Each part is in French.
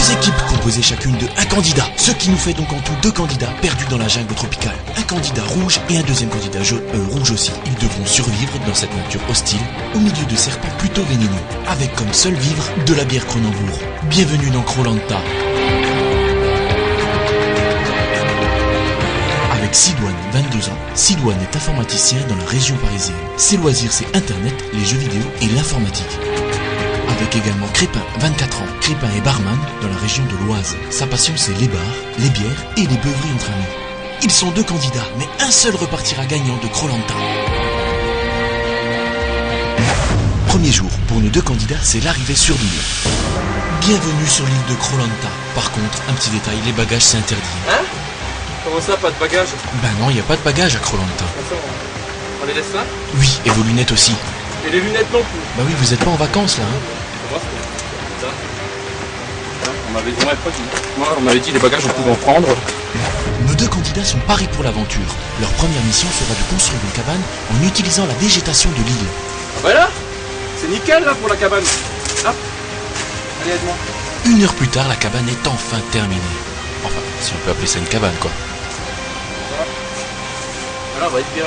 Deux équipes composées chacune de un candidat, ce qui nous fait donc en tout deux candidats perdus dans la jungle tropicale. Un candidat rouge et un deuxième candidat rouge aussi. Ils devront survivre dans cette nature hostile, au milieu de serpents plutôt vénéneux, avec comme seul vivre de la bière Kronenbourg. Bienvenue dans Koh-Lanta. Avec Sidoine, 22 ans, Sidoine est informaticien dans la région parisienne. Ses loisirs, c'est Internet, les jeux vidéo et l'informatique. Avec également Crépin, 24 ans. Crépin est barman dans la région de l'Oise. Sa passion, c'est les bars, les bières et les beuveries entre amis. Ils sont deux candidats, mais un seul repartira gagnant de Koh-Lanta. Premier jour, pour nos deux candidats, c'est l'arrivée sur l'île. Bienvenue sur l'île de Koh-Lanta. Par contre, un petit détail, les bagages, c'est interdit. Hein? Comment ça, pas de bagages? Ben non, il n'y a pas de bagages à Koh-Lanta. On les laisse là? Oui, et vos lunettes aussi. Et les lunettes non plus? Bah oui, vous êtes pas en vacances là, hein. On m'avait dit les bagages on pouvait en prendre. Nos deux candidats sont parés pour l'aventure. Leur première mission sera de construire une cabane en utilisant la végétation de l'île. Voilà, c'est nickel là pour la cabane. Hop, allez aide-moi. 1 heure plus tard, la cabane est enfin terminée. Enfin, si on peut appeler ça une cabane quoi. Alors on va être bien.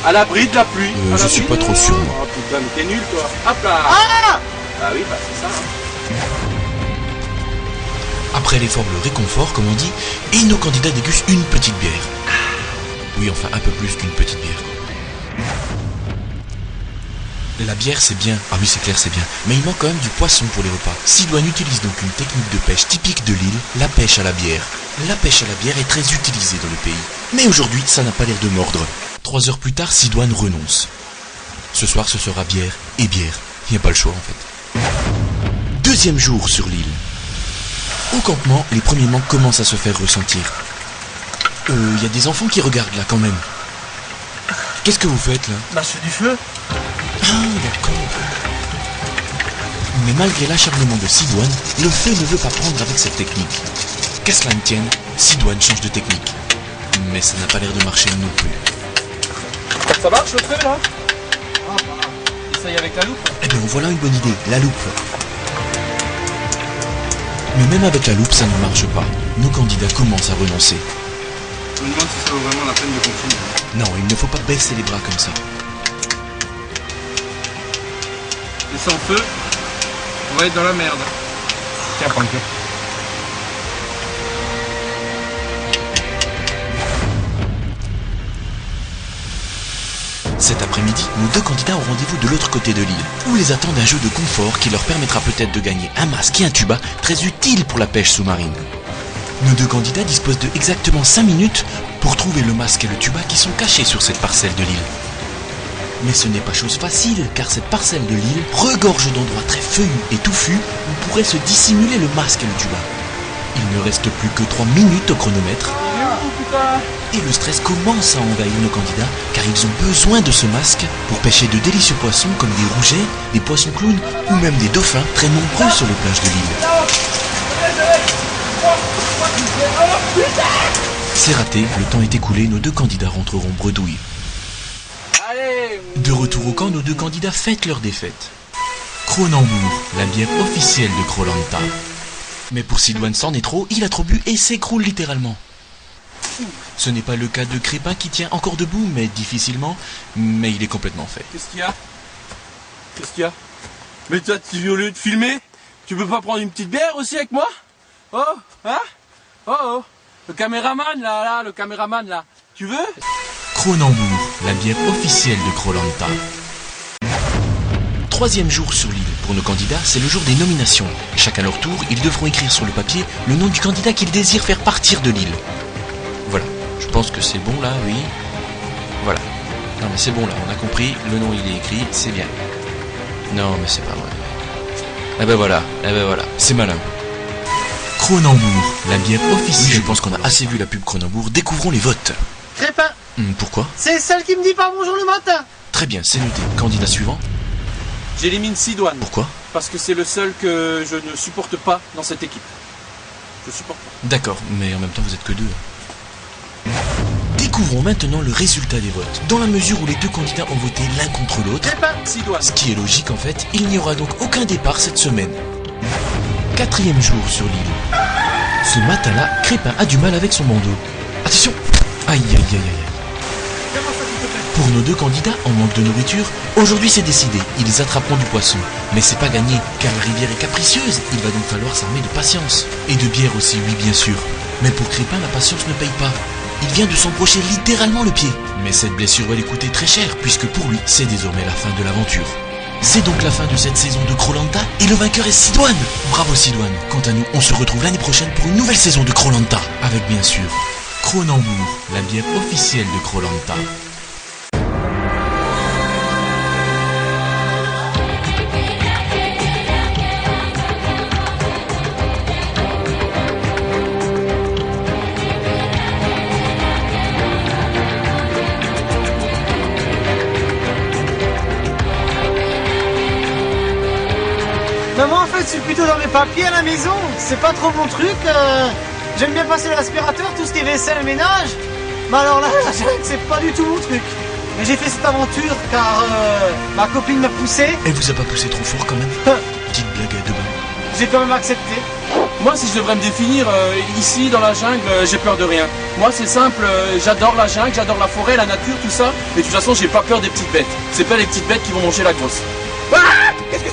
À l'abri de la pluie. Je suis pas trop sûr moi. Oh putain, mais t'es nul toi. Hop là. Ah oui, bah c'est ça. Hein. Après l'effort, le réconfort, comme on dit, et nos candidats dégustent une petite bière. Oui, enfin un peu plus qu'une petite bière. La bière c'est bien, ah oui c'est clair c'est bien, mais il manque quand même du poisson pour les repas. Sidoine utilise donc une technique de pêche typique de l'île, la pêche à la bière. La pêche à la bière est très utilisée dans le pays, mais aujourd'hui ça n'a pas l'air de mordre. 3 heures plus tard, Sidoine renonce. Ce soir ce sera bière et bière, il n'y a pas le choix en fait. Deuxième jour sur l'île. Au campement, les premiers manques commencent à se faire ressentir. Y a des enfants qui regardent là quand même. Qu'est-ce que vous faites là? Bah je fais du feu. Ah d'accord. Mais malgré l'acharnement de Sidoine, le feu ne veut pas prendre avec cette technique. Qu'à cela ne tienne, Sidoine change de technique. Mais ça n'a pas l'air de marcher non plus. Ça marche le feu là? Ah bah, essaye avec la loupe. Eh bien voilà une bonne idée, la loupe. Mais même avec la loupe, ça ne marche pas. Nos candidats commencent à renoncer. Je me demande si ça vaut vraiment la peine de continuer. Non, il ne faut pas baisser les bras comme ça. Et sans feu, on va être dans la merde. Tiens, prends le feu. Cet après-midi, nos deux candidats ont rendez-vous de l'autre côté de l'île, où les attendent un jeu de confort qui leur permettra peut-être de gagner un masque et un tuba très utile pour la pêche sous-marine. Nos deux candidats disposent de exactement 5 minutes pour trouver le masque et le tuba qui sont cachés sur cette parcelle de l'île. Mais ce n'est pas chose facile, car cette parcelle de l'île regorge d'endroits très feuillus et touffus où pourrait se dissimuler le masque et le tuba. Il ne reste plus que 3 minutes au chronomètre. Et le stress commence à envahir nos candidats car ils ont besoin de ce masque pour pêcher de délicieux poissons comme des rougets, des poissons clowns ou même des dauphins très nombreux sur les plages de l'île. C'est raté, le temps est écoulé, nos deux candidats rentreront bredouilles. De retour au camp, nos deux candidats fêtent leur défaite. Kronenbourg, la bière officielle de Koh-Lanta. Mais pour Sidoine c'en est trop, il a trop bu et s'écroule littéralement. Ce n'est pas le cas de Crépin qui tient encore debout, mais difficilement, mais il est complètement fait. Qu'est-ce qu'il y a? Qu'est-ce qu'il y a? Mais toi, au lieu de filmer, tu peux pas prendre une petite bière aussi avec moi? Oh, hein? Oh, oh, le caméraman là, le caméraman là, tu veux? Kronenbourg, la bière officielle de Koh-Lanta. 3e jour sur l'île. Pour nos candidats, c'est le jour des nominations. Chacun leur tour, ils devront écrire sur le papier le nom du candidat qu'ils désirent faire partir de l'île. Voilà, je pense que c'est bon là, oui. Voilà. Non mais c'est bon là, on a compris, le nom il est écrit, c'est bien. Non mais c'est pas vrai. Eh ben voilà, c'est malin. Kronenbourg, la bière officielle. Oui, je pense qu'on a assez vu la pub Kronenbourg, découvrons les votes. Crépin, Pourquoi? c'est celle qui me dit pas bonjour le matin. Très bien, c'est noté. Candidat suivant. J'élimine Sidoine. Pourquoi? Parce que c'est le seul que je ne supporte pas dans cette équipe. Je supporte pas. D'accord, mais en même temps vous êtes que deux. Découvrons maintenant le résultat des votes. Dans la mesure où les deux candidats ont voté l'un contre l'autre, Crépin, Sidoine. ce qui est logique en fait, il n'y aura donc aucun départ cette semaine. 4e jour sur l'île. Ce matin-là, Crépin a du mal avec son bandeau. Attention! Aïe aïe aïe aïe. Pour nos 2 candidats en manque de nourriture, aujourd'hui c'est décidé, ils attraperont du poisson. Mais c'est pas gagné, car la rivière est capricieuse, il va donc falloir s'armer de patience. Et de bière aussi, oui bien sûr. Mais pour Crépin, la patience ne paye pas. Il vient de s'embrocher littéralement le pied. Mais cette blessure va lui coûter très cher, puisque pour lui, c'est désormais la fin de l'aventure. C'est donc la fin de cette saison de Koh-Lanta, et le vainqueur est Sidoine. Bravo Sidoine. Quant à nous, on se retrouve l'année prochaine pour une nouvelle saison de Koh-Lanta, avec bien sûr Kronenbourg, la bière officielle de Koh-Lanta. Mais moi en fait je suis plutôt dans mes papiers à la maison, c'est pas trop mon truc. J'aime bien passer l'aspirateur, tout ce qui est vaisselle, ménage. Mais alors là, c'est pas du tout mon truc. Mais j'ai fait cette aventure car ma copine m'a poussé. Elle vous a pas poussé trop fort quand même? Petite blague de bain. J'ai quand même accepté. Moi, si je devrais me définir, ici, dans la jungle, j'ai peur de rien. Moi, c'est simple, j'adore la jungle, j'adore la forêt, la nature, tout ça. Mais de toute façon, j'ai pas peur des petites bêtes. C'est pas les petites bêtes qui vont manger la grosse. Ah! Qu'est-ce que